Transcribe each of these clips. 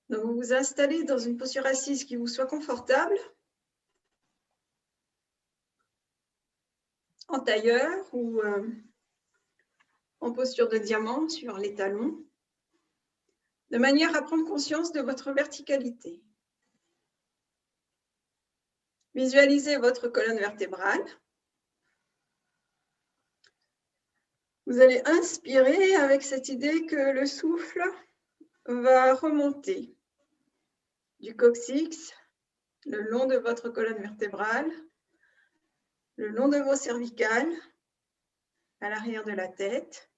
Donc, vous vous installez dans une posture assise qui vous soit confortable, en tailleur ou en posture de diamant sur les talons, de manière à prendre conscience de votre verticalité. Visualisez votre colonne vertébrale. Vous allez inspirer avec cette idée que le souffle va remonter du coccyx, le long de votre colonne vertébrale, le long de vos cervicales, à l'arrière de la tête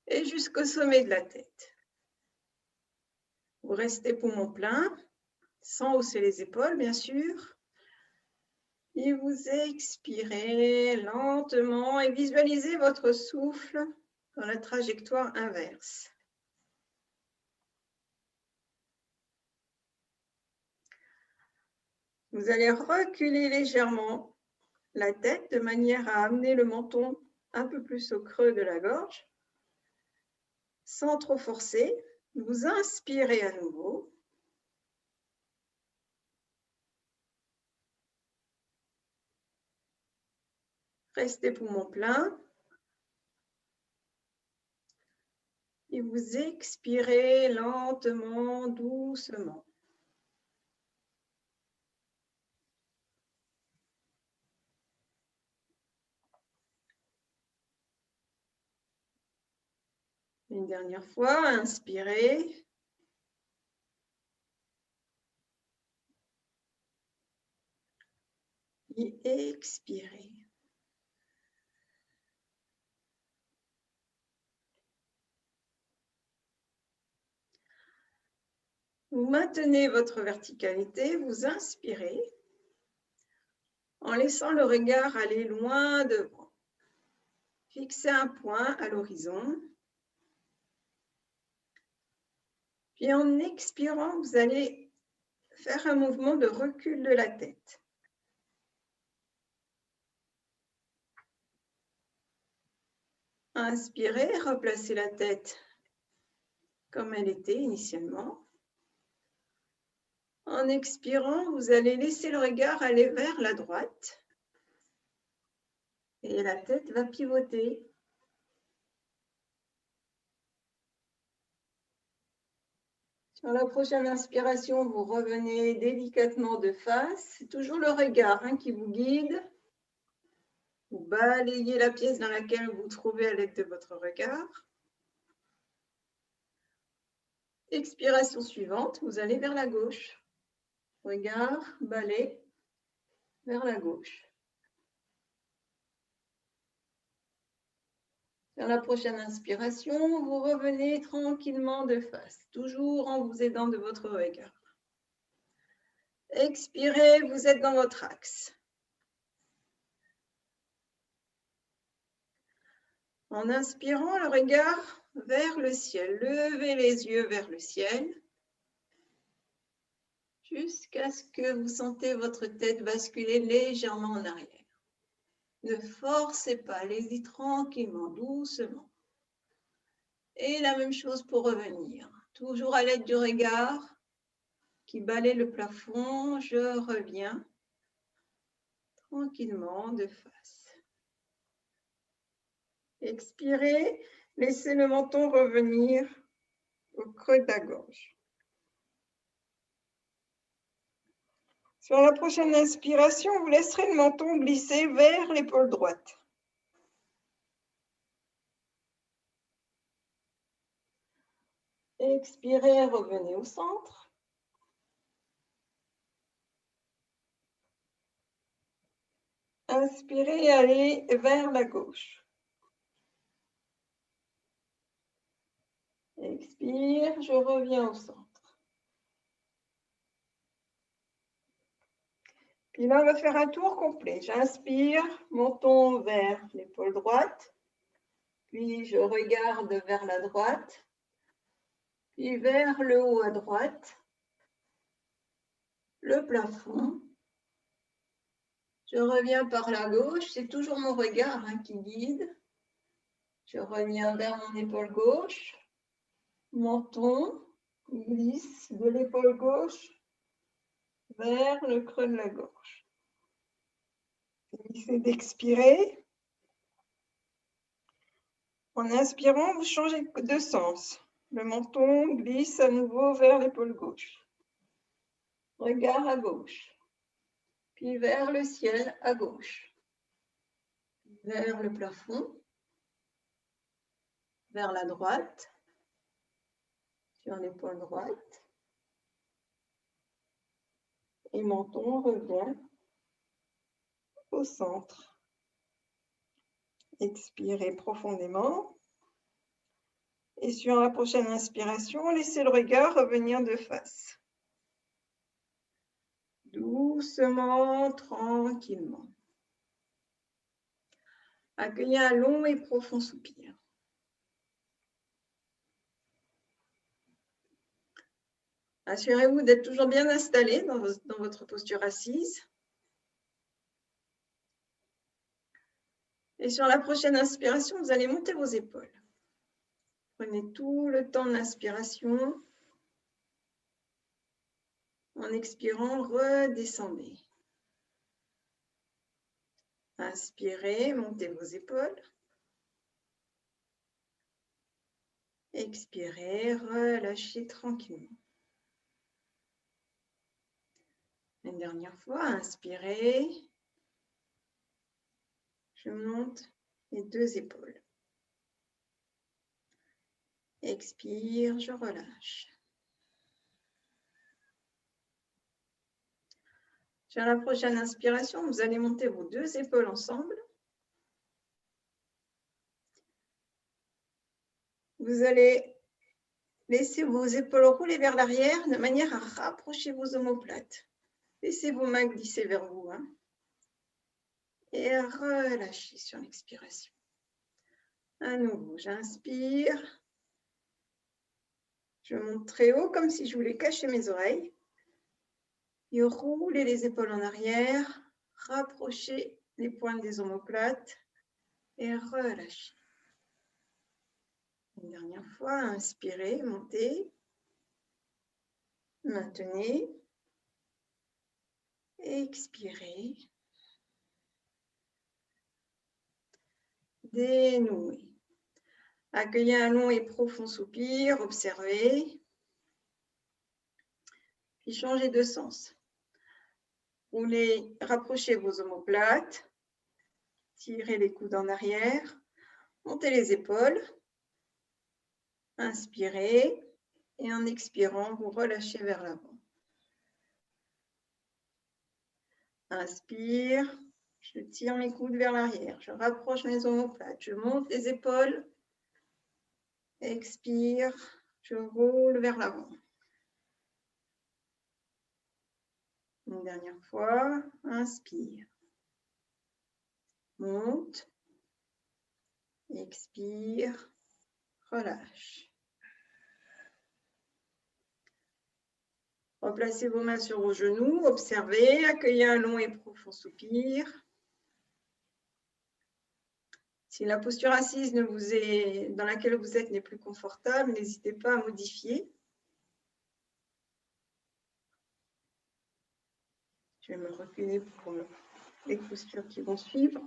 et jusqu'au sommet de la tête. Vous restez poumon plein, sans hausser les épaules, bien sûr. Et vous expirez lentement et visualisez votre souffle dans la trajectoire inverse. Vous allez reculer légèrement la tête de manière à amener le menton un peu plus au creux de la gorge, sans trop forcer. Vous inspirez à nouveau. Restez poumon plein. Et vous expirez lentement, doucement. Une dernière fois, inspirez. Et expirez. Vous maintenez votre verticalité, vous inspirez en laissant le regard aller loin devant. Fixez un point à l'horizon. Puis en expirant, vous allez faire un mouvement de recul de la tête. Inspirez, replacez la tête comme elle était initialement. En expirant, vous allez laisser le regard aller vers la droite et la tête va pivoter. Sur la prochaine inspiration, vous revenez délicatement de face. C'est toujours le regard qui vous guide. Vous balayez la pièce dans laquelle vous vous trouvez à l'aide de votre regard. Expiration suivante, vous allez vers la gauche. Regard, balai, vers la gauche. Sur la prochaine inspiration, vous revenez tranquillement de face, toujours en vous aidant de votre regard. Expirez, vous êtes dans votre axe. En inspirant, le regard vers le ciel. Levez les yeux vers le ciel jusqu'à ce que vous sentez votre tête basculer légèrement en arrière. Ne forcez pas, allez-y tranquillement, doucement. Et la même chose pour revenir. Toujours à l'aide du regard qui balaye le plafond, je reviens tranquillement de face. Expirez, laissez le menton revenir au creux de la gorge. Sur la prochaine inspiration, vous laisserez le menton glisser vers l'épaule droite. Expirez, revenez au centre. Inspirez, allez vers la gauche. Expire, je reviens au centre. Puis là, on va faire un tour complet. J'inspire, menton vers l'épaule droite. Puis je regarde vers la droite. Puis vers le haut à droite. Le plafond. Je reviens par la gauche. C'est toujours mon regard qui guide. Je reviens vers mon épaule gauche. Menton. glisse de l'épaule gauche vers le creux de la gorge. Essayez d'expirer. En inspirant, vous changez de sens. Le menton glisse à nouveau vers l'épaule gauche. Regard à gauche. Puis vers le ciel à gauche. Vers le plafond. Vers la droite. Sur l'épaule droite. Et menton revient au centre. Expirez profondément. Et sur la prochaine inspiration, laissez le regard revenir de face. Doucement, tranquillement. Accueillez un long et profond soupir. Assurez-vous d'être toujours bien installé dans votre posture assise. Et sur la prochaine inspiration, vous allez monter vos épaules. Prenez tout le temps de l'inspiration. En expirant, redescendez. Inspirez, montez vos épaules. Expirez, relâchez tranquillement. Une dernière fois, inspirez. Je monte les deux épaules. Expire, je relâche. Sur la prochaine inspiration, vous allez monter vos deux épaules ensemble. Vous allez laisser vos épaules rouler vers l'arrière de manière à rapprocher vos omoplates. Laissez vos mains glisser vers vous. Et relâchez sur l'expiration. À nouveau, j'inspire. Je monte très haut comme si je voulais cacher mes oreilles. Et roulez les épaules en arrière. Rapprochez les pointes des omoplates. Et relâchez. Une dernière fois, inspirez, montez. Maintenez. Expirez. Dénouez. Accueillez un long et profond soupir, observez. Puis changez de sens. Rapprochez vos omoplates. Tirez les coudes en arrière. Montez les épaules. Inspirez. Et en expirant, vous relâchez vers l'avant. Inspire. Je tire mes coudes vers l'arrière. Je rapproche mes omoplates. Je monte les épaules. Expire. Je roule vers l'avant. Une dernière fois. Inspire. Monte. Expire. Relâche. Replacez vos mains sur vos genoux. Observez. Accueillez un long et profond soupir. Si la posture assise dans laquelle vous êtes n'est plus confortable, n'hésitez pas à modifier. Je vais me reculer pour les postures qui vont suivre.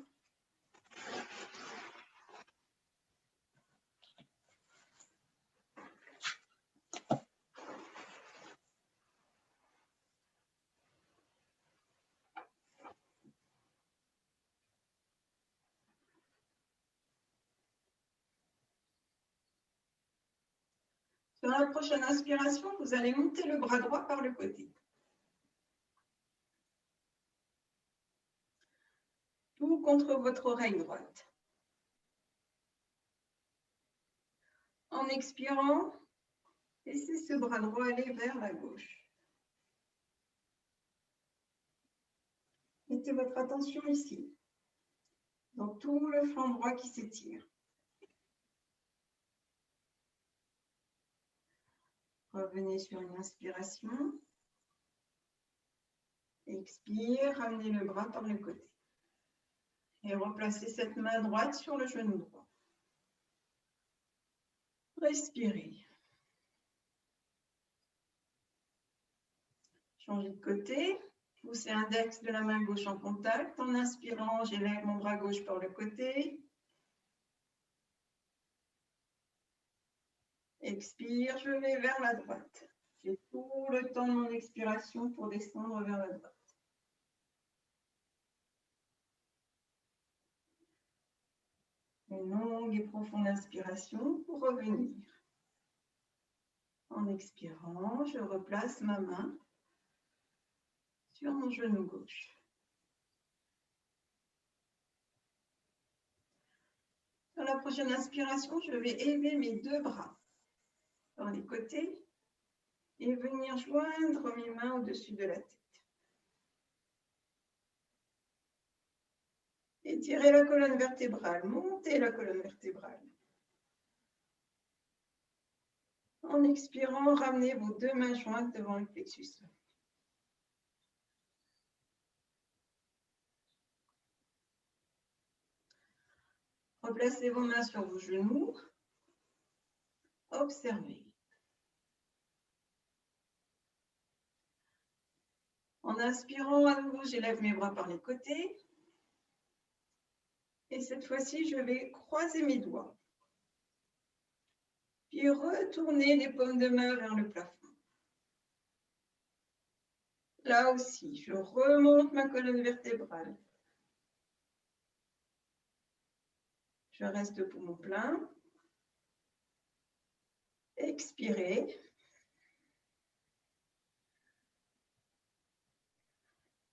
Sur la prochaine inspiration, vous allez monter le bras droit par le côté. Tout contre votre oreille droite. En expirant, laissez ce bras droit aller vers la gauche. Mettez votre attention ici, dans tout le flanc droit qui s'étire. Revenez sur une inspiration. Expire, ramenez le bras par le côté. Et replacez cette main droite sur le genou droit. Respirez. Changez de côté. Poussez l'index de la main gauche en contact. En inspirant, j'élève mon bras gauche par le côté. Expire, je vais vers la droite. J'ai tout le temps de mon expiration pour descendre vers la droite. Une longue et profonde inspiration pour revenir. En expirant, je replace ma main sur mon genou gauche. Sur la prochaine inspiration, je vais élever mes deux bras dans les côtés et venir joindre mes mains au-dessus de la tête. Étirez la colonne vertébrale, montez la colonne vertébrale. En expirant, ramenez vos deux mains jointes devant le plexus. Replacez vos mains sur vos genoux. Observez. En inspirant à nouveau, j'élève mes bras par les côtés. Et cette fois-ci, je vais croiser mes doigts. Puis retourner les paumes de main vers le plafond. Là aussi, je remonte ma colonne vertébrale. Je reste poumon plein. Expirez.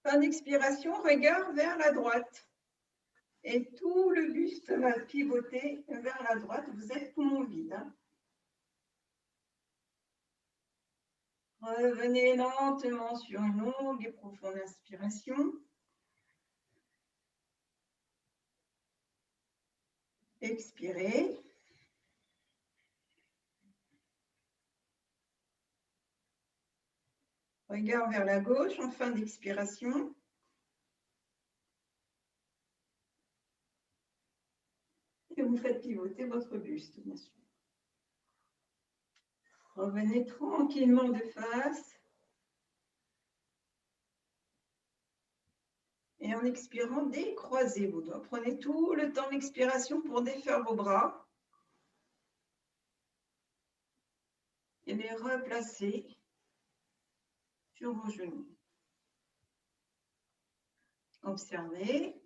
Fin d'expiration, regard vers la droite. Et tout le buste va pivoter vers la droite. Vous êtes poumon vide. Revenez lentement sur une longue et profonde inspiration. Expirez. Regard vers la gauche en fin d'expiration. Et vous faites pivoter votre buste, bien sûr. Revenez tranquillement de face. Et en expirant, décroisez vos doigts. Prenez tout le temps d'expiration pour défaire vos bras. Et les replacer sur vos genoux. Observez.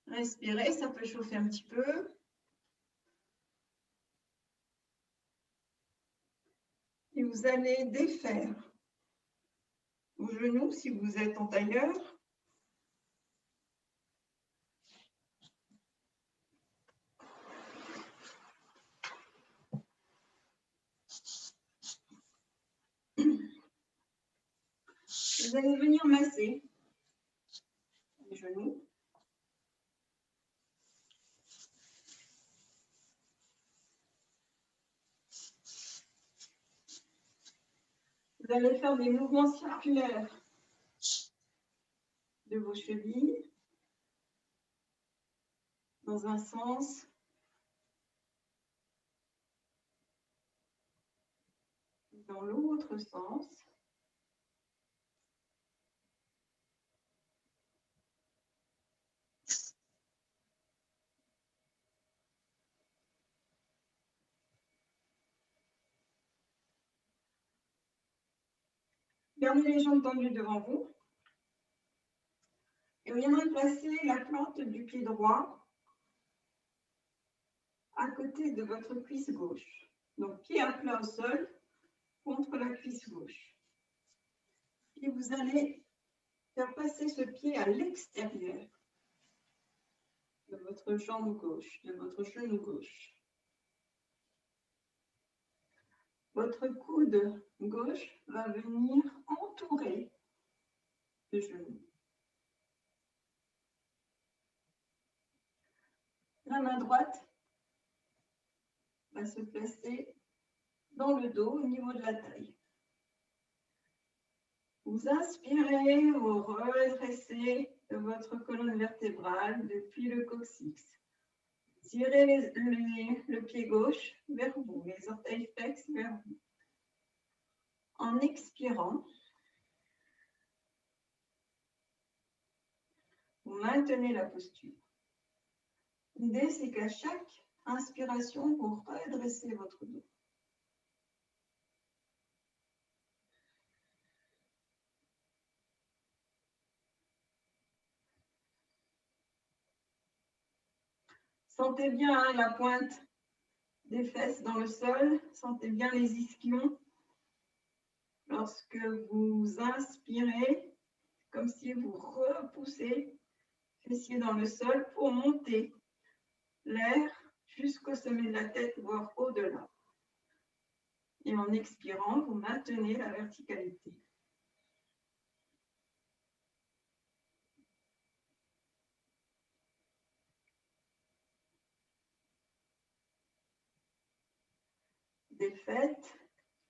Respirez, ça peut chauffer un petit peu. Et vous allez défaire vos genoux si vous êtes en tailleur. Vous allez venir masser les genoux. Vous allez faire des mouvements circulaires de vos chevilles dans un sens, dans l'autre sens. Gardez les jambes tendues devant vous. Et vous viendrez placer la plante du pied droit à côté de votre cuisse gauche. Donc, pied à plat au sol contre la cuisse gauche. Et vous allez faire passer ce pied à l'extérieur de votre jambe gauche, de votre genou gauche. Votre coude gauche va venir entourer le genou. La main droite va se placer dans le dos au niveau de la taille. Vous inspirez, vous redressez votre colonne vertébrale depuis le coccyx. Tirez le pied gauche vers vous, les orteils flexes vers vous. En expirant, vous maintenez la posture. L'idée, c'est qu'à chaque inspiration, vous redressez votre dos. Sentez bien la pointe des fesses dans le sol. Sentez bien les ischions. Lorsque vous inspirez, comme si vous repoussez fessiers dans le sol pour monter l'air jusqu'au sommet de la tête, voire au-delà. Et en expirant, vous maintenez la verticalité. Défaites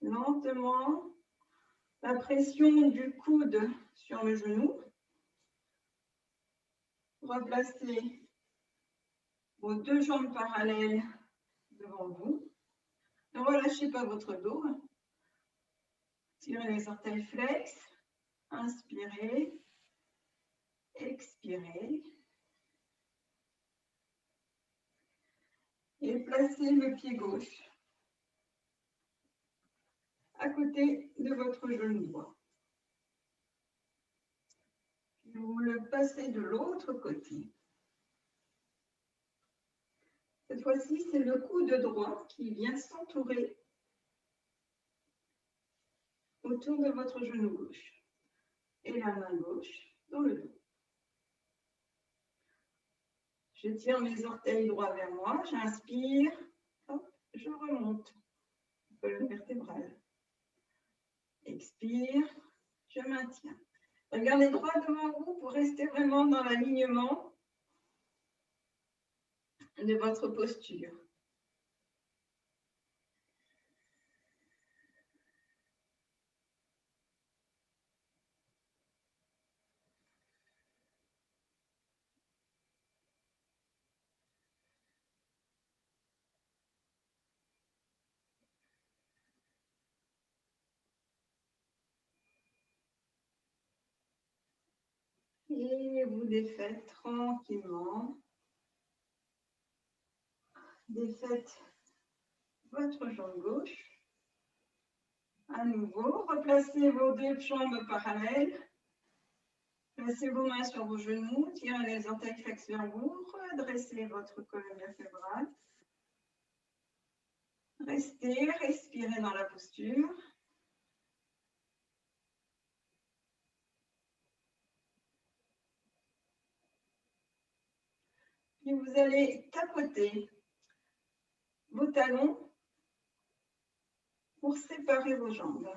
lentement la pression du coude sur le genou. Replacez vos deux jambes parallèles devant vous. Ne relâchez pas votre dos. Tirez les orteils flex. Inspirez. Expirez. Et placez le pied gauche à côté de votre genou droit. Vous le passez de l'autre côté. Cette fois-ci, c'est le coude droit qui vient s'entourer autour de votre genou gauche et la main gauche dans le dos. Je tire mes orteils droits vers moi, j'inspire, hop, je remonte la colonne vertébrale. Expire, je maintiens. Regardez droit devant vous pour rester vraiment dans l'alignement de votre posture. Et vous défaites tranquillement. Défaites votre jambe gauche. À nouveau, replacez vos deux jambes parallèles. Placez vos mains sur vos genoux, tirez les orteils flexes vers vous, redressez votre colonne vertébrale. Restez, respirez dans la posture. Puis vous allez tapoter vos talons pour séparer vos jambes.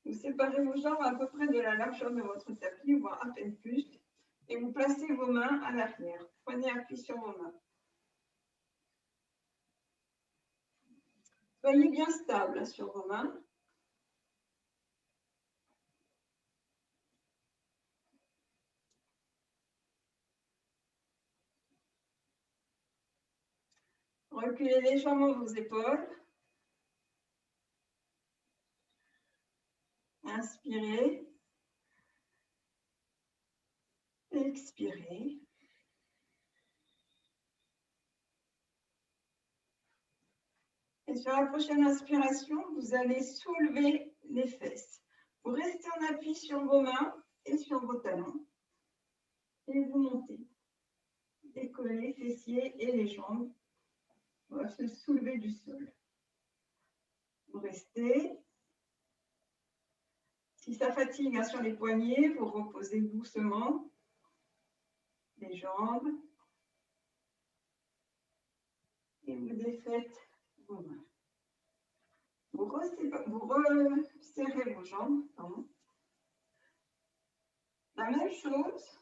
Vous séparez vos jambes à peu près de la largeur de votre tapis, voire à peine plus, et vous placez vos mains à l'arrière. Prenez appui sur vos mains. Soyez bien stable sur vos mains. Reculez légèrement vos épaules. Inspirez. Expirez. Et sur la prochaine inspiration, vous allez soulever les fesses. Vous restez en appui sur vos mains et sur vos talons. Et vous montez. Décollez fessiers et les jambes. On va se soulever du sol. Vous restez. Si ça fatigue sur les poignets, vous reposez doucement les jambes. Et vous défaites vos mains. Vous resserrez vos jambes. Pardon. La même chose.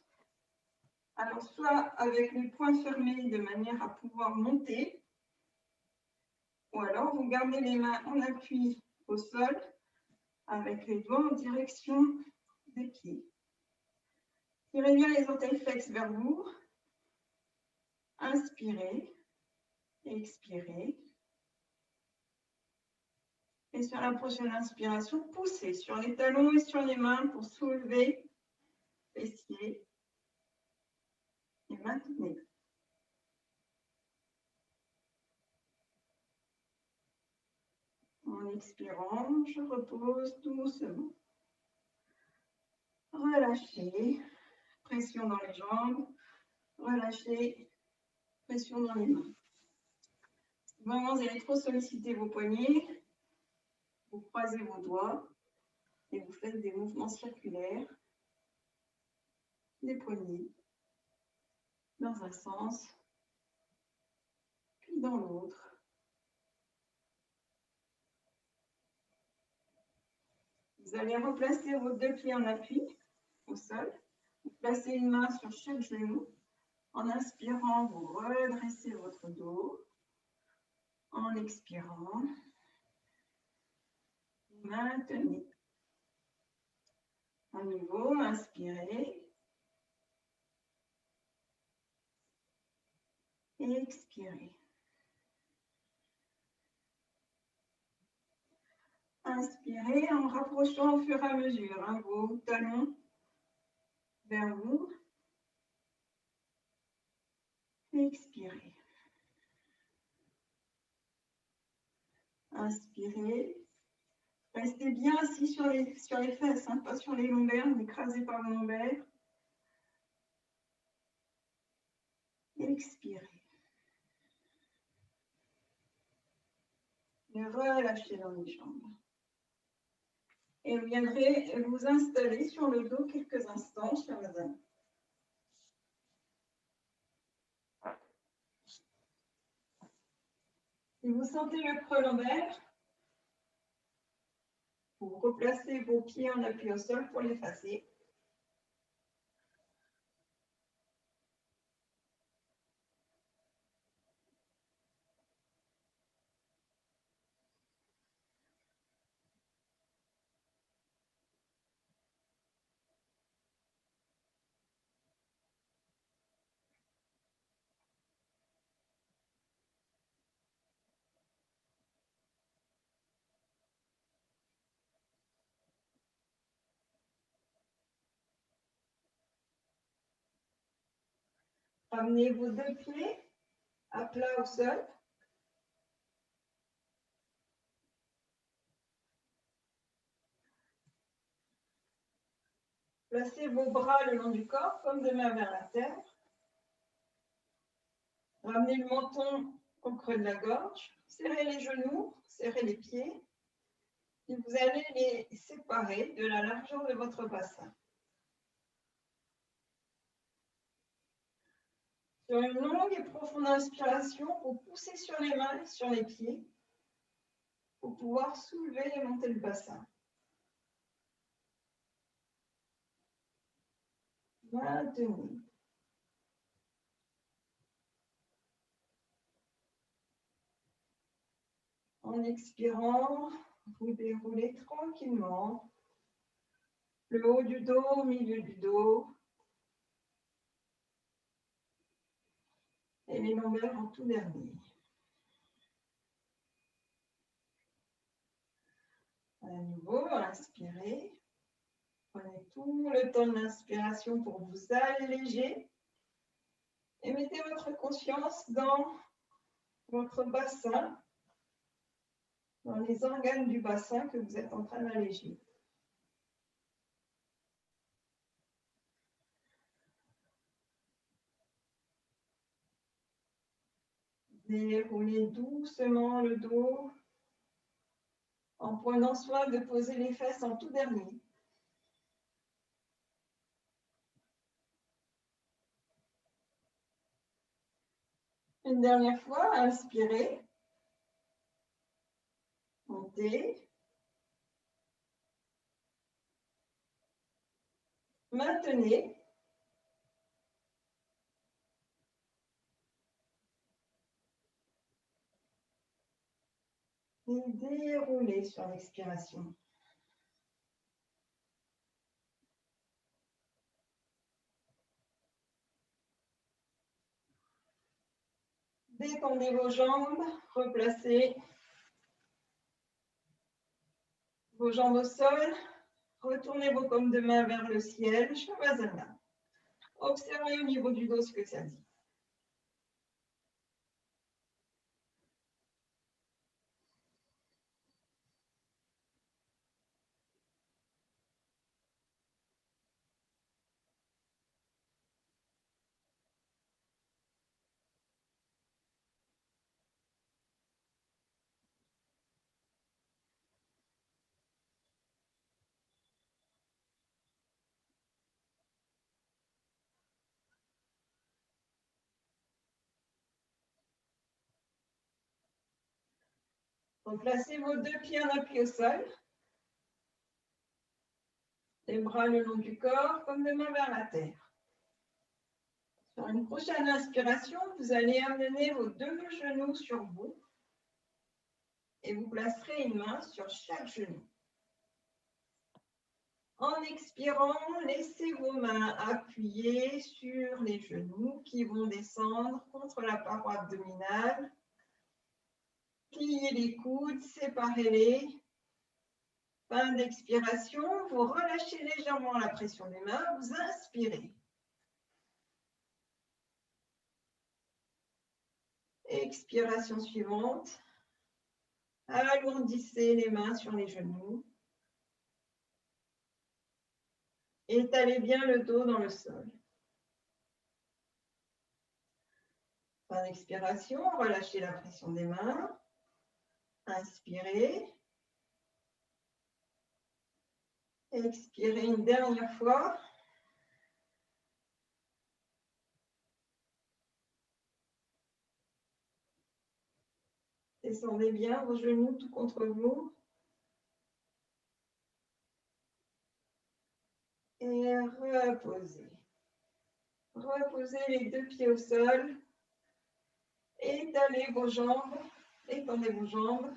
Alors, soit avec les poings fermés de manière à pouvoir monter, ou alors vous gardez les mains en appui au sol avec les doigts en direction des pieds. Tirez bien les orteils flexes vers vous. Inspirez, expirez. Et sur la prochaine inspiration, poussez sur les talons et sur les mains pour soulever, fessiers et maintenez. En expirant, je repose doucement. Relâchez, pression dans les jambes, relâchez, pression dans les mains. Si vraiment vous allez trop solliciter vos poignets, vous croisez vos doigts et vous faites des mouvements circulaires des poignets dans un sens, puis dans l'autre. Vous allez replacer vos deux pieds en appui au sol. Vous placez une main sur chaque genou. En inspirant, vous redressez votre dos. En expirant, vous maintenez. À nouveau, inspirez. Et expirez. Inspirez en rapprochant au fur et à mesure vos talons vers vous. Expirez. Inspirez. Restez bien assis sur les fesses, pas sur les lombaires, n'écrasez pas vos lombaires. Expirez. Et relâchez dans les jambes. Et vous viendrez vous installer sur le dos quelques instants, chère madame. Si vous sentez le creux lombaire, vous replacez vos pieds en appui au sol pour l'effacer. Ramenez vos deux pieds à plat au sol. Placez vos bras le long du corps, comme des mains vers la terre. Ramenez le menton au creux de la gorge. Serrez les genoux, serrez les pieds. Et vous allez les séparer de la largeur de votre bassin. Sur une longue et profonde inspiration, vous poussez sur les mains et sur les pieds pour pouvoir soulever et monter le bassin. Maintenez. En expirant, vous déroulez tranquillement le haut du dos au milieu du dos et les lombaires en tout dernier. À nouveau, inspirez. Prenez tout le temps de l'inspiration pour vous alléger et mettez votre conscience dans votre bassin, dans les organes du bassin que vous êtes en train d'alléger. Déroulez doucement le dos en prenant soin de poser les fesses en tout dernier. Une dernière fois, inspirez, montez, maintenez. Et déroulez sur l'expiration. Détendez vos jambes, replacez vos jambes au sol, retournez vos paumes de main vers le ciel, Shavasana. Observez au niveau du dos ce que ça dit. Replacez vos deux pieds en appui au sol. Les bras le long du corps, comme de main vers la terre. Sur une prochaine inspiration, vous allez amener vos deux genoux sur vous et vous placerez une main sur chaque genou. En expirant, laissez vos mains appuyées sur les genoux qui vont descendre contre la paroi abdominale. Pliez les coudes, séparez-les. Fin d'expiration, vous relâchez légèrement la pression des mains, vous inspirez. Expiration suivante. Alourdissez les mains sur les genoux. Étalez bien le dos dans le sol. Fin d'expiration, relâchez la pression des mains. Inspirez. Expirez une dernière fois. Descendez bien vos genoux tout contre vous. Et reposez. Reposez les deux pieds au sol. Étalez vos jambes. Étendez vos jambes.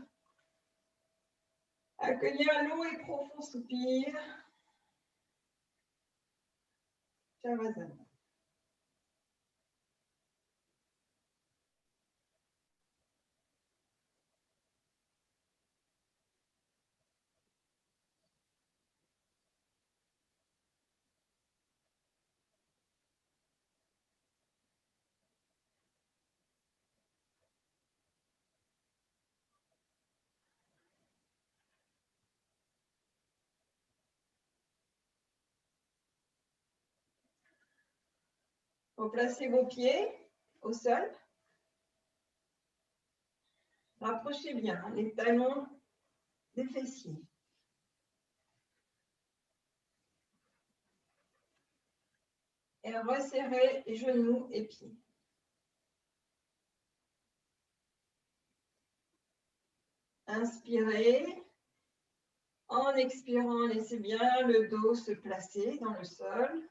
Accueillez un long et profond soupir. Shavasana. Replacez vos pieds au sol. Rapprochez bien les talons des fessiers. Et resserrez genoux et pieds. Inspirez. En expirant, laissez bien le dos se placer dans le sol.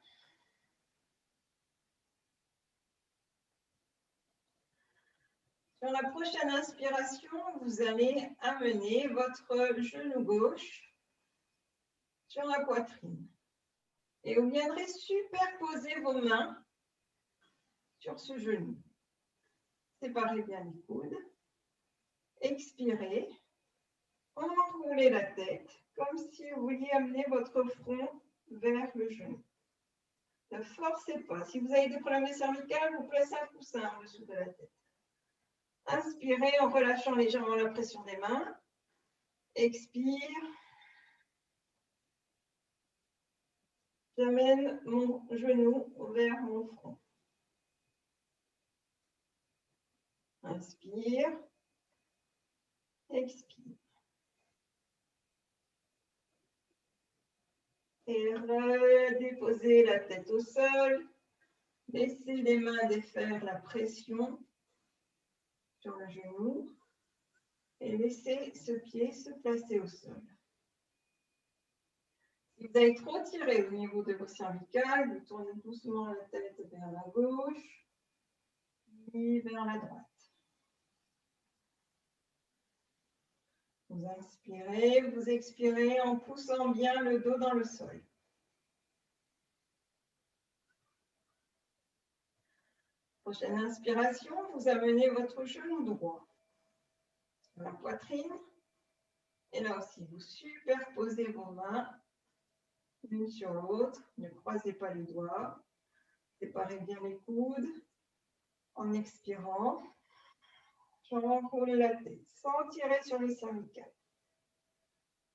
Sur la prochaine inspiration, vous allez amener votre genou gauche sur la poitrine. Et vous viendrez superposer vos mains sur ce genou. Séparez bien les coudes. Expirez. Enroulez la tête comme si vous vouliez amener votre front vers le genou. Ne forcez pas. Si vous avez des problèmes de cervicales, vous placez un coussin en dessous de la tête. Inspirez en relâchant légèrement la pression des mains. Expire. J'amène mon genou vers mon front. Inspire. Expire. Et redéposez la tête au sol. Laissez les mains défaire la pression sur le genou. Et laissez ce pied se placer au sol. Si vous avez trop tiré au niveau de vos cervicales, vous tournez doucement la tête vers la gauche et vers la droite. Vous inspirez, vous expirez en poussant bien le dos dans le sol. Prochaine inspiration, vous amenez votre genou droit sur la poitrine. Et là aussi, vous superposez vos mains l'une sur l'autre. Ne croisez pas les doigts. Séparez bien les coudes. En expirant, j'enroule la tête sans tirer sur les cervicales.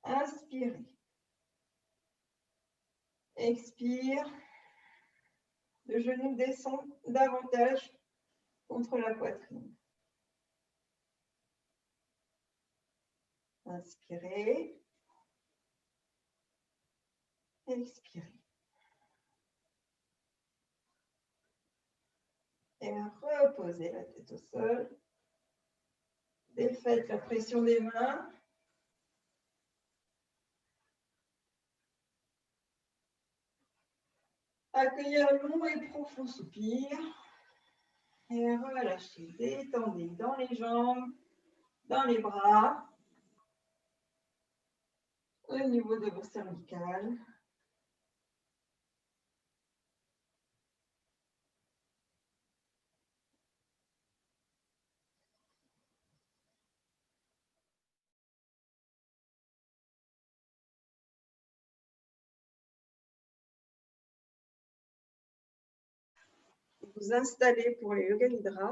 Inspirez. Expire. Le genou descend davantage contre la poitrine. Inspirez. Expirez. Et reposez la tête au sol. Défaites la pression des mains. Accueillez un long et profond soupir. Et relâchez. Détendez dans les jambes, dans les bras, au niveau de vos cervicales. Vous installez pour le Yoga Nidra.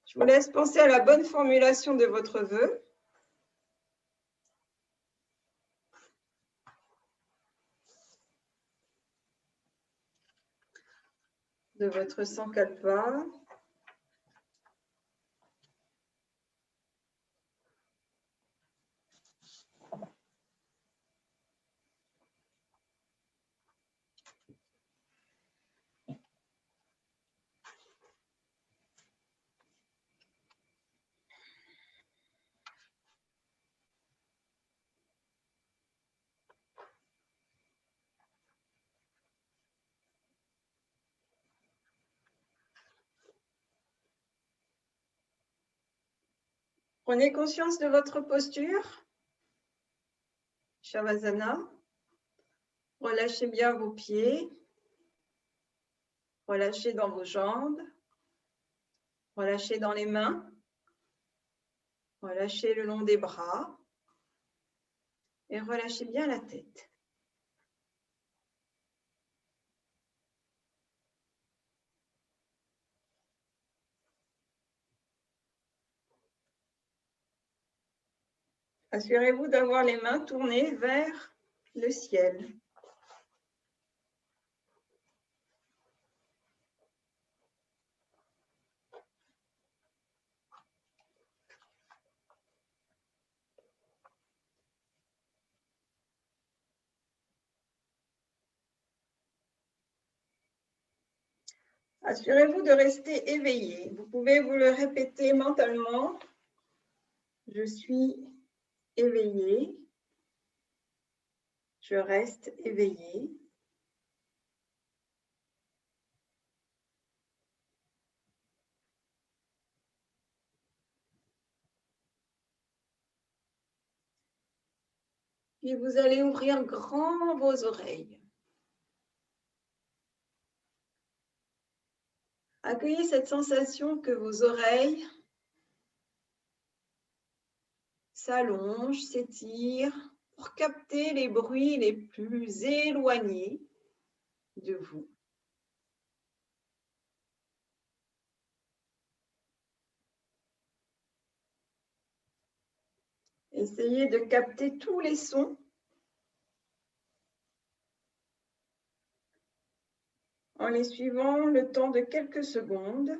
Je vous laisse penser à la bonne formulation de votre vœu. De votre Sankalpa. Prenez conscience de votre posture. Shavasana. Relâchez bien vos pieds. Relâchez dans vos jambes. Relâchez dans les mains. Relâchez le long des bras. Et relâchez bien la tête. Assurez-vous d'avoir les mains tournées vers le ciel. Assurez-vous de rester éveillé. Vous pouvez vous le répéter mentalement. Je suis éveillé. Je reste éveillé. Puis vous allez ouvrir grand vos oreilles. Accueillez cette sensation que vos oreilles s'allongent, s'étirent pour capter les bruits les plus éloignés de vous. Essayez de capter tous les sons en les suivant le temps de quelques secondes.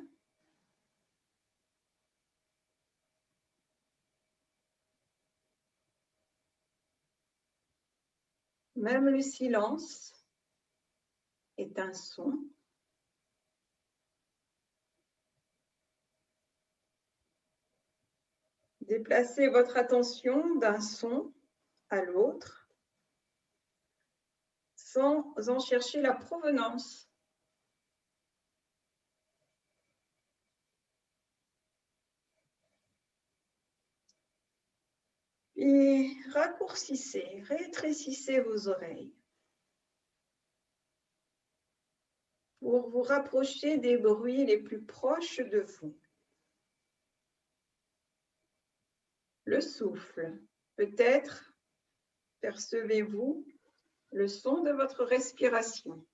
Même le silence est un son. Déplacez votre attention d'un son à l'autre sans en chercher la provenance. et raccourcissez, rétrécissez vos oreilles pour vous rapprocher des bruits les plus proches de vous. Le souffle, peut-être percevez-vous le son de votre respiration.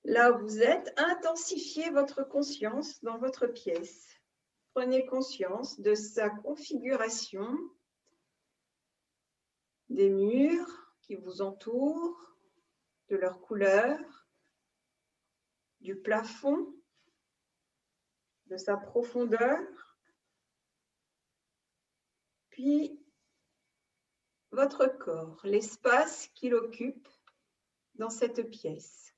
Là où vous êtes, intensifiez votre conscience dans votre pièce. Prenez conscience de sa configuration, des murs qui vous entourent, de leur couleur, du plafond, de sa profondeur, puis votre corps, l'espace qu'il occupe dans cette pièce.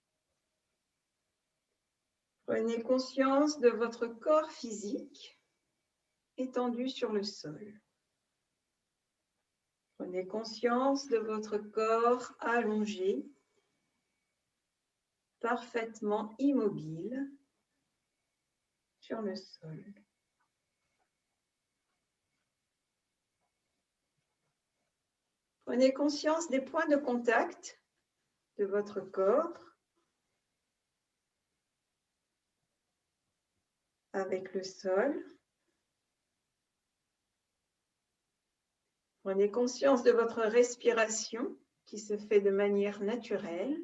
Prenez conscience de votre corps physique étendu sur le sol. Prenez conscience de votre corps allongé, parfaitement immobile sur le sol. Prenez conscience des points de contact de votre corps avec le sol. Prenez conscience de votre respiration qui se fait de manière naturelle.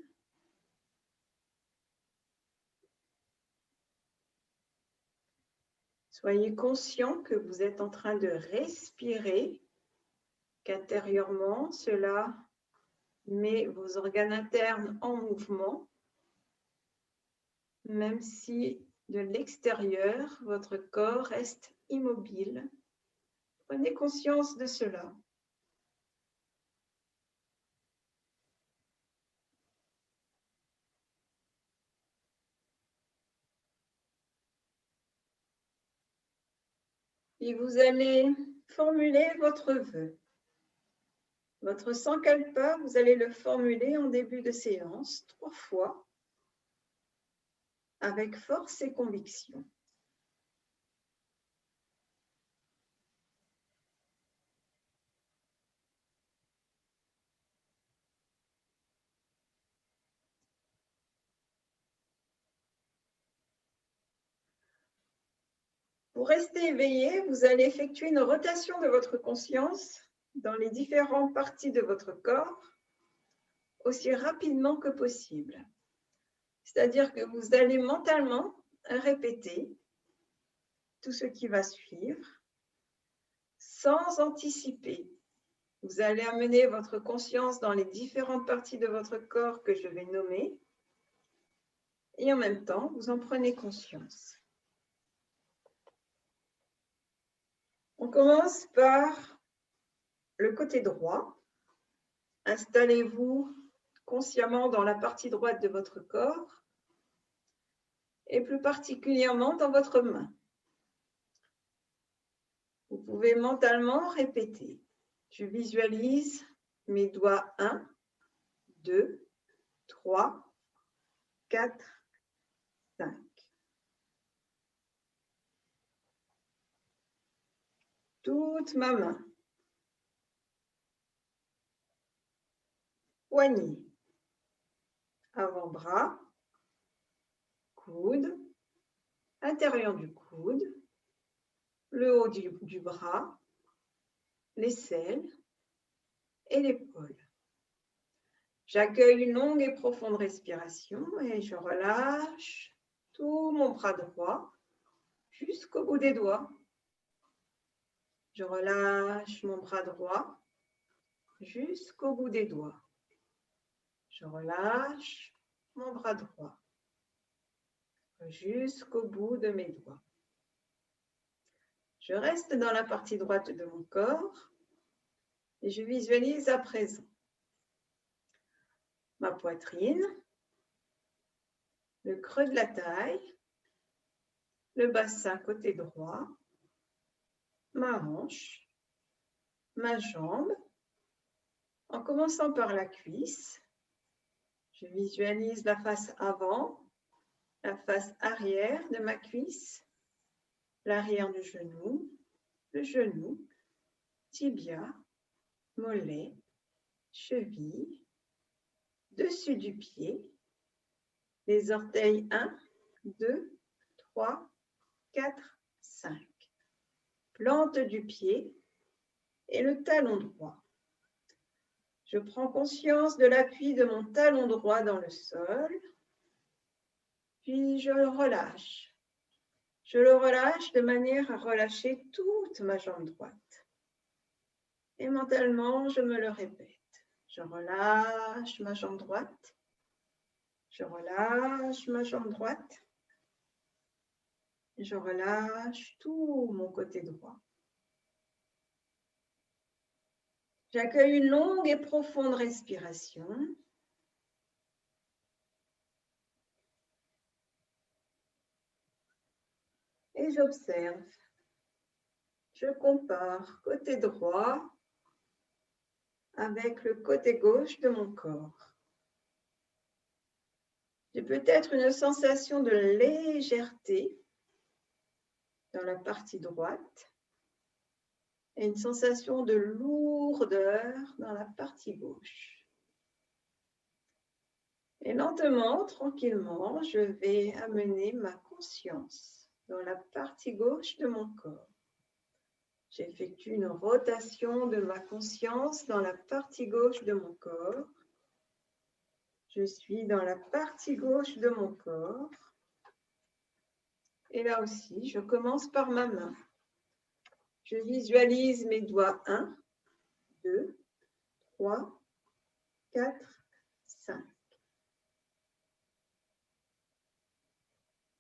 Soyez conscient que vous êtes en train de respirer, qu'intérieurement, cela met vos organes internes en mouvement, même si de l'extérieur, votre corps reste immobile. Prenez conscience de cela. Et vous allez formuler votre vœu. Votre Sankalpa, vous allez le formuler en début de séance 3 fois avec force et conviction. Pour rester éveillé, vous allez effectuer une rotation de votre conscience dans les différentes parties de votre corps aussi rapidement que possible. C'est-à-dire que vous allez mentalement répéter tout ce qui va suivre sans anticiper. Vous allez amener votre conscience dans les différentes parties de votre corps que je vais nommer et en même temps, vous en prenez conscience. On commence par le côté droit. Installez-vous consciemment dans la partie droite de votre corps et plus particulièrement dans votre main. Vous pouvez mentalement répéter. Je visualise mes doigts 1, 2, 3, 4, 5. Toute ma main. Poignet. Avant-bras. Coude. Intérieur du coude. Le haut du bras. L'aisselle et l'épaule. J'accueille une longue et profonde respiration et je relâche tout mon bras droit jusqu'au bout des doigts. Je relâche mon bras droit jusqu'au bout des doigts. Je relâche mon bras droit jusqu'au bout de mes doigts. Je reste dans la partie droite de mon corps et je visualise à présent ma poitrine, le creux de la taille, le bassin côté droit, ma hanche, ma jambe, en commençant par la cuisse. Je visualise la face avant la face arrière de ma cuisse, l'arrière du genou, le genou, tibia, mollet, cheville, dessus du pied, les orteils 1, 2, 3, 4, 5. Plante du pied et le talon droit. Je prends conscience de l'appui de mon talon droit dans le sol, puis je le relâche. Je le relâche de manière à relâcher toute ma jambe droite. Et mentalement, je me le répète. Je relâche ma jambe droite. Je relâche ma jambe droite. Je relâche tout mon côté droit. J'accueille une longue et profonde respiration. Et j'observe. Je compare côté droit avec le côté gauche de mon corps. J'ai peut-être une sensation de légèreté dans la partie droite et une sensation de lourdeur dans la partie gauche. Et lentement, tranquillement, je vais amener ma conscience dans la partie gauche de mon corps. J'effectue une rotation de ma conscience dans la partie gauche de mon corps. Je suis dans la partie gauche de mon corps. Et là aussi, je commence par ma main. Je visualise mes doigts 1, 2, 3, 4, 5.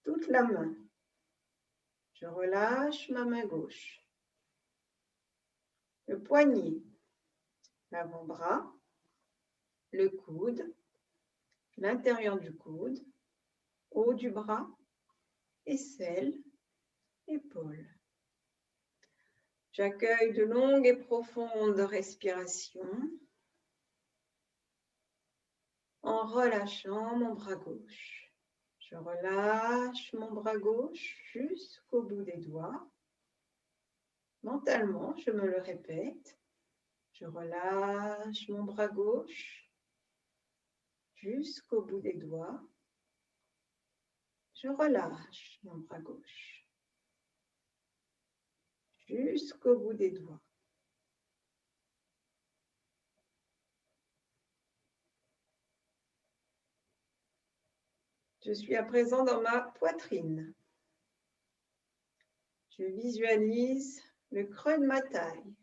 Toute la main. Je relâche ma main gauche. Le poignet, l'avant-bras, le coude, l'intérieur du coude, haut du bras, aisselle, épaule. J'accueille de longues et profondes respirations en relâchant mon bras gauche. Je relâche mon bras gauche jusqu'au bout des doigts. Mentalement, je me le répète. Je relâche mon bras gauche jusqu'au bout des doigts. Je relâche mon bras gauche jusqu'au bout des doigts. Je suis à présent dans ma poitrine. Je visualise le creux de ma taille,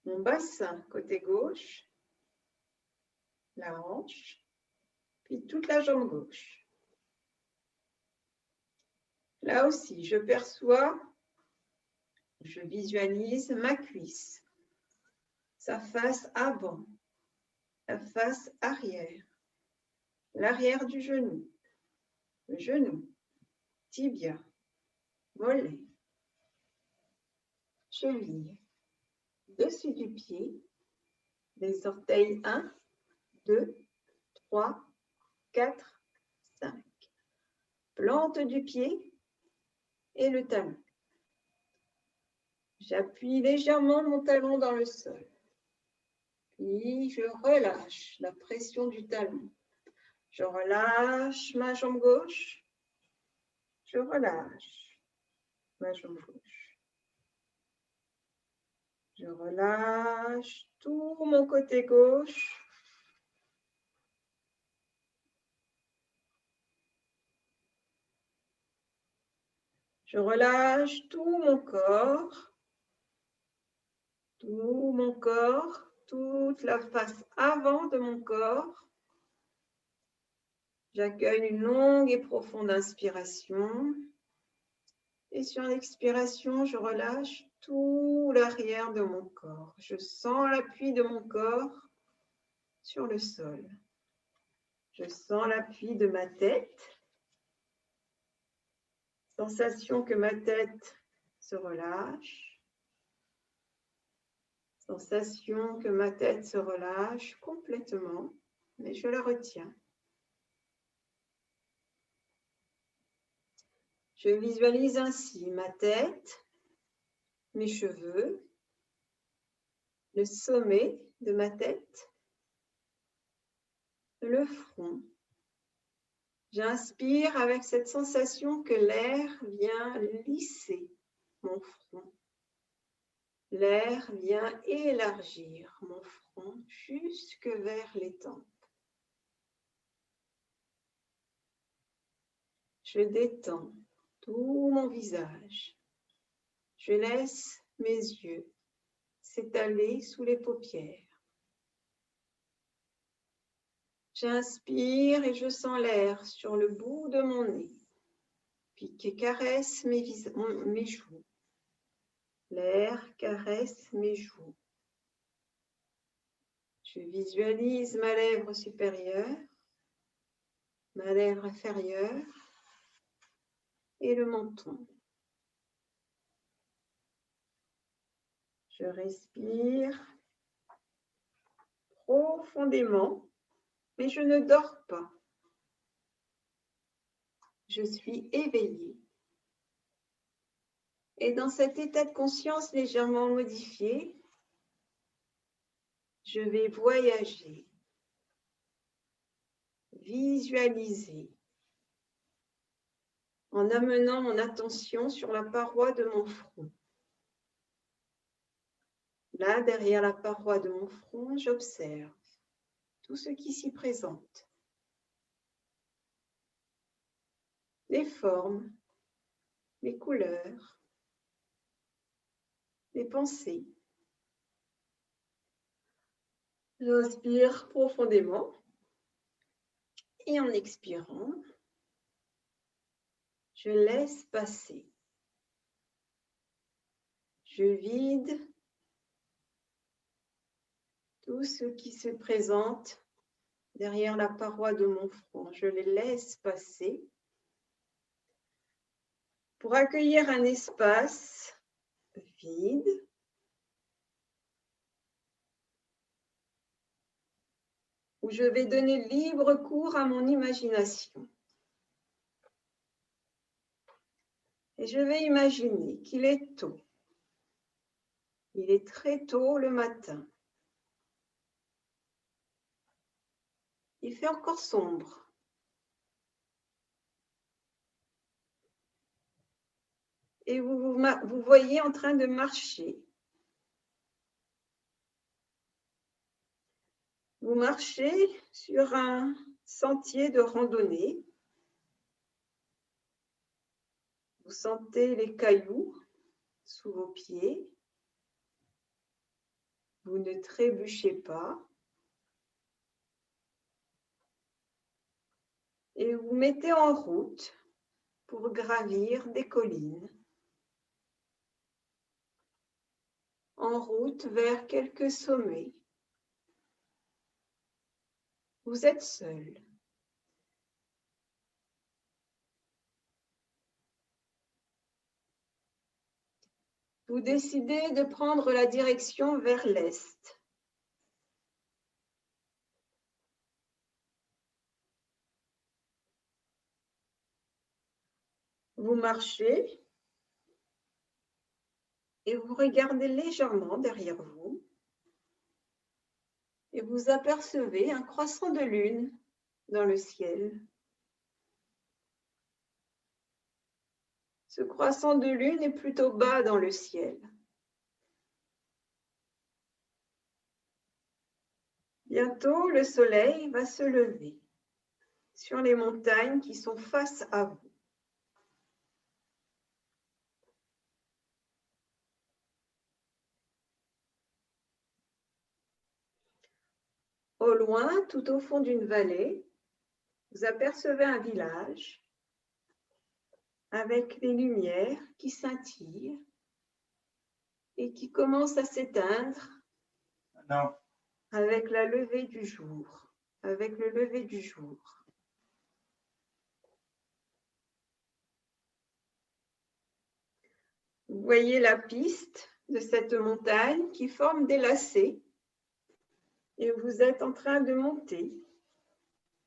mon bassin côté gauche, la hanche, puis toute la jambe gauche. Là aussi, je perçois, je visualise ma cuisse, sa face avant, la face arrière, l'arrière du genou, le genou, tibia, mollet, cheville, dessus du pied, les orteils 1, 2, 3, 4, 5. Plante du pied et le talon. J'appuie légèrement mon talon dans le sol. Puis je relâche la pression du talon. Je relâche ma jambe gauche. Je relâche ma jambe gauche. Je relâche tout mon côté gauche. Je relâche tout mon corps, toute la face avant de mon corps. J'accueille une longue et profonde inspiration. Et sur l'expiration, je relâche tout l'arrière de mon corps. Je sens l'appui de mon corps sur le sol. Je sens l'appui de ma tête. Sensation que ma tête se relâche. Sensation que ma tête se relâche complètement, mais je la retiens. Je visualise ainsi ma tête, mes cheveux, le sommet de ma tête, le front. J'inspire avec cette sensation que l'air vient lisser mon front. L'air vient élargir mon front jusque vers les tempes. Je détends tout mon visage. Je laisse mes yeux s'étaler sous les paupières. J'inspire et je sens l'air sur le bout de mon nez, puis qui caresse mes joues. L'air caresse mes joues. Je visualise ma lèvre supérieure, ma lèvre inférieure et le menton. Je respire profondément, mais je ne dors pas. Je suis éveillée. Et dans cet état de conscience légèrement modifié, je vais voyager, visualiser, en amenant mon attention sur la paroi de mon front. Là, derrière la paroi de mon front, j'observe tout ce qui s'y présente. Les formes, les couleurs, les pensées. J'inspire profondément et en expirant, je laisse passer. Je vide tout ce qui se présente derrière la paroi de mon front. Je les laisse passer pour accueillir un espace vide où je vais donner libre cours à mon imagination. Et je vais imaginer qu'il est tôt. Il est très tôt le matin. Il fait encore sombre. Et vous voyez en train de marcher. Vous marchez sur un sentier de randonnée. Vous sentez les cailloux sous vos pieds. Vous ne trébuchez pas. Et vous mettez en route pour gravir des collines. En route vers quelques sommets. Vous êtes seul. Vous décidez de prendre la direction vers l'est. Vous marchez et vous regardez légèrement derrière vous et vous apercevez un croissant de lune dans le ciel. Ce croissant de lune est plutôt bas dans le ciel. Bientôt, le soleil va se lever sur les montagnes qui sont face à vous. Au loin, tout au fond d'une vallée, vous apercevez un village avec les lumières qui scintillent et qui commencent à s'éteindre avec la levée du jour, avec le lever du jour. Vous voyez la piste de cette montagne qui forme des lacets et vous êtes en train de monter,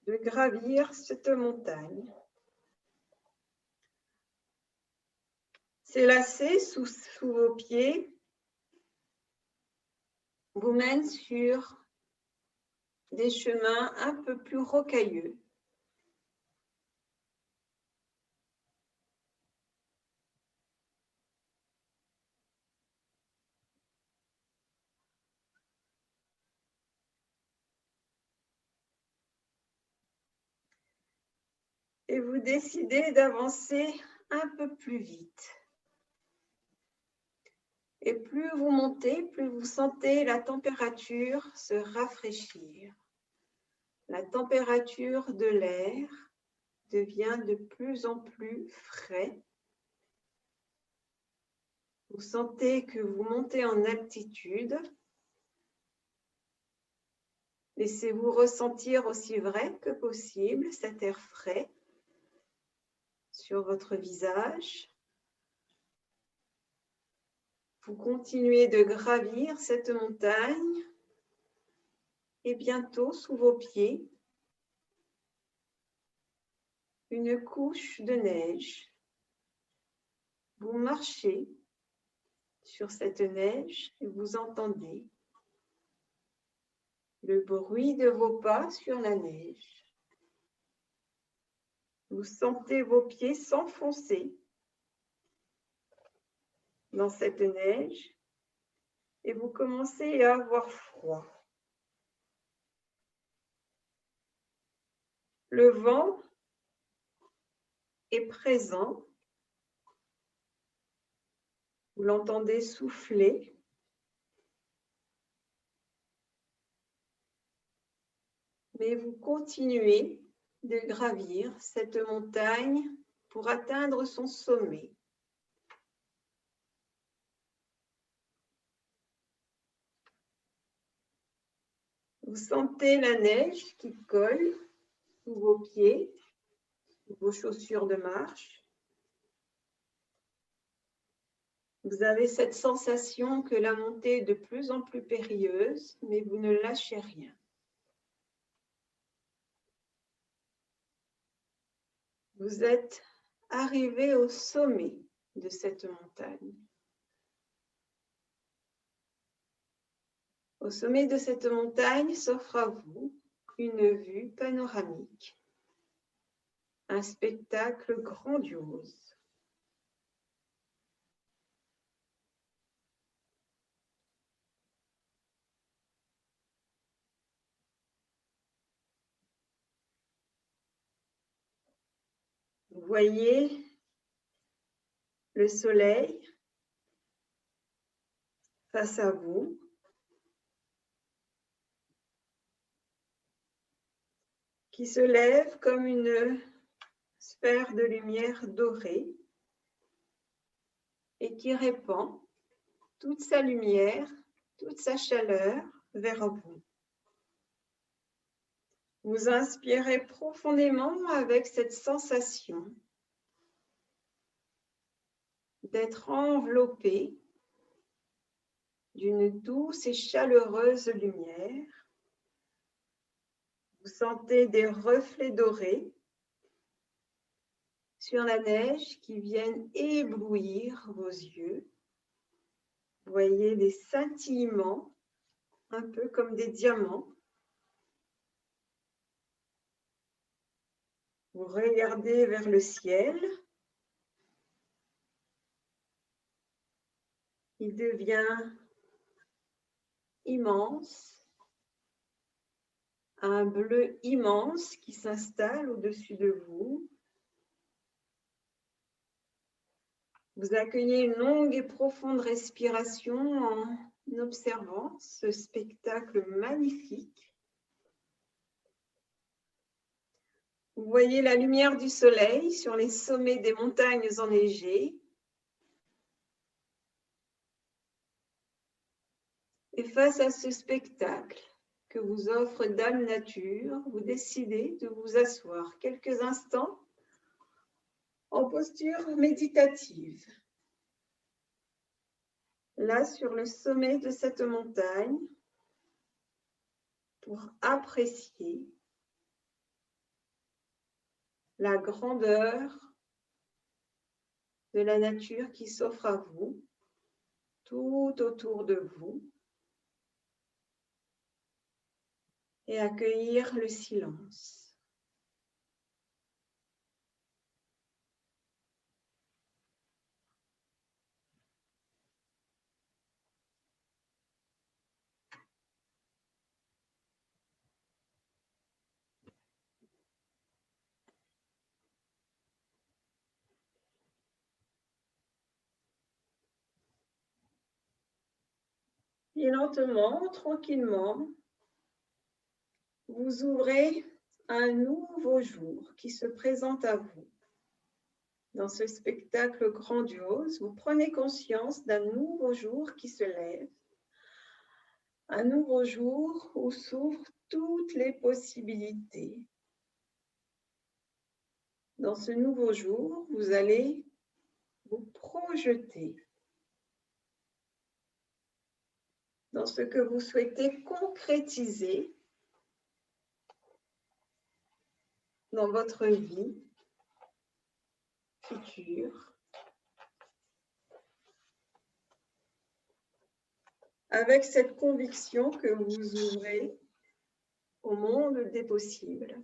de gravir cette montagne. Ces lacets sous vos pieds vous mènent sur des chemins un peu plus rocailleux. Et vous décidez d'avancer un peu plus vite. Et plus vous montez, plus vous sentez la température se rafraîchir. La température de l'air devient de plus en plus frais. Vous sentez que vous montez en altitude. Laissez-vous ressentir aussi vrai que possible cet air frais sur votre visage. Vous continuez de gravir cette montagne et bientôt sous vos pieds, une couche de neige. Vous marchez sur cette neige et vous entendez le bruit de vos pas sur la neige. Vous sentez vos pieds s'enfoncer dans cette neige et vous commencez à avoir froid. Le vent est présent. Vous l'entendez souffler. Mais vous continuez de gravir cette montagne pour atteindre son sommet. Vous sentez la neige qui colle sous vos pieds, sous vos chaussures de marche. Vous avez cette sensation que la montée est de plus en plus périlleuse, mais vous ne lâchez rien. Vous êtes arrivé au sommet de cette montagne. Au sommet de cette montagne s'offre à vous une vue panoramique, un spectacle grandiose. Vous voyez le soleil face à vous. Qui se lève comme une sphère de lumière dorée et qui répand toute sa lumière, toute sa chaleur vers vous. Vous inspirez profondément avec cette sensation d'être enveloppé d'une douce et chaleureuse lumière. Vous sentez des reflets dorés sur la neige qui viennent éblouir vos yeux. Vous voyez des scintillements, un peu comme des diamants. Vous regardez vers le ciel. Il devient immense, un bleu immense qui s'installe au-dessus de vous. Vous accueillez une longue et profonde respiration en observant ce spectacle magnifique. Vous voyez la lumière du soleil sur les sommets des montagnes enneigées. Et face à ce spectacle que vous offre Dame Nature, vous décidez de vous asseoir quelques instants en posture méditative. Là, sur le sommet de cette montagne, pour apprécier la grandeur de la nature qui s'offre à vous, tout autour de vous, et accueillir le silence. Et lentement, tranquillement, vous ouvrez un nouveau jour qui se présente à vous. Dans ce spectacle grandiose, vous prenez conscience d'un nouveau jour qui se lève, un nouveau jour où s'ouvrent toutes les possibilités. Dans ce nouveau jour, vous allez vous projeter dans ce que vous souhaitez concrétiser dans votre vie future, avec cette conviction que vous ouvrez au monde des possibles.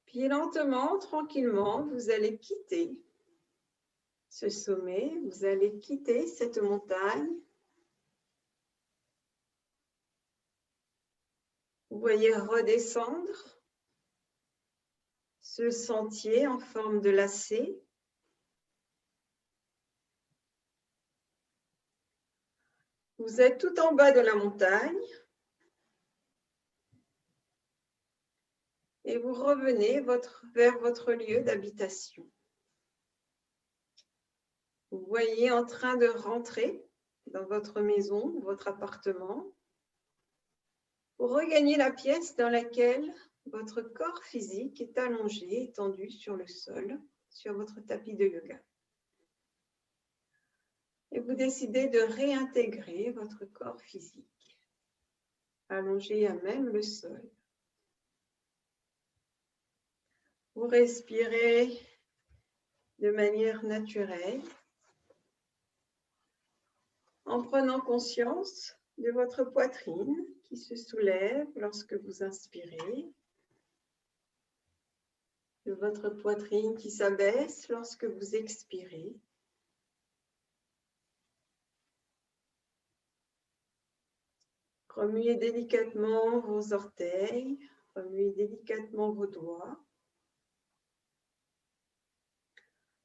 Puis lentement, tranquillement, vous allez quitter ce sommet, vous allez quitter cette montagne. Vous voyez redescendre ce sentier en forme de lacet. Vous êtes tout en bas de la montagne et vous revenez vers votre lieu d'habitation. Vous voyez en train de rentrer dans votre maison, votre appartement, pour regagner la pièce dans laquelle votre corps physique est allongé, étendu sur le sol, sur votre tapis de yoga. Et vous décidez de réintégrer votre corps physique, allongé à même le sol. Vous respirez de manière naturelle, en prenant conscience de votre poitrine qui se soulève lorsque vous inspirez, de votre poitrine qui s'abaisse lorsque vous expirez. Remuez délicatement vos orteils, remuez délicatement vos doigts.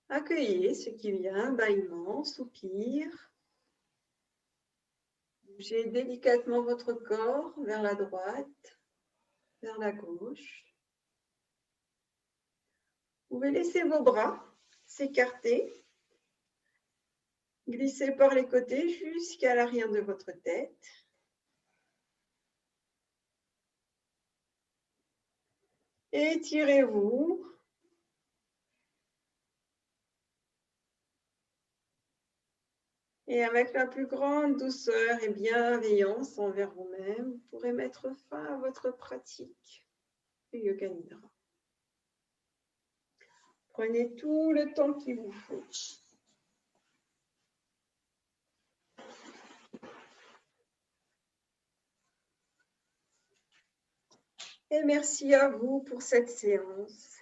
Accueillez ce qui vient, bâillement, soupir. Bougez délicatement votre corps vers la droite, vers la gauche. Vous pouvez laisser vos bras s'écarter, glisser par les côtés jusqu'à l'arrière de votre tête. Étirez-vous. Et avec la plus grande douceur et bienveillance envers vous-même, vous pourrez mettre fin à votre pratique du Yoga Nidra. Prenez tout le temps qu'il vous faut. Et merci à vous pour cette séance.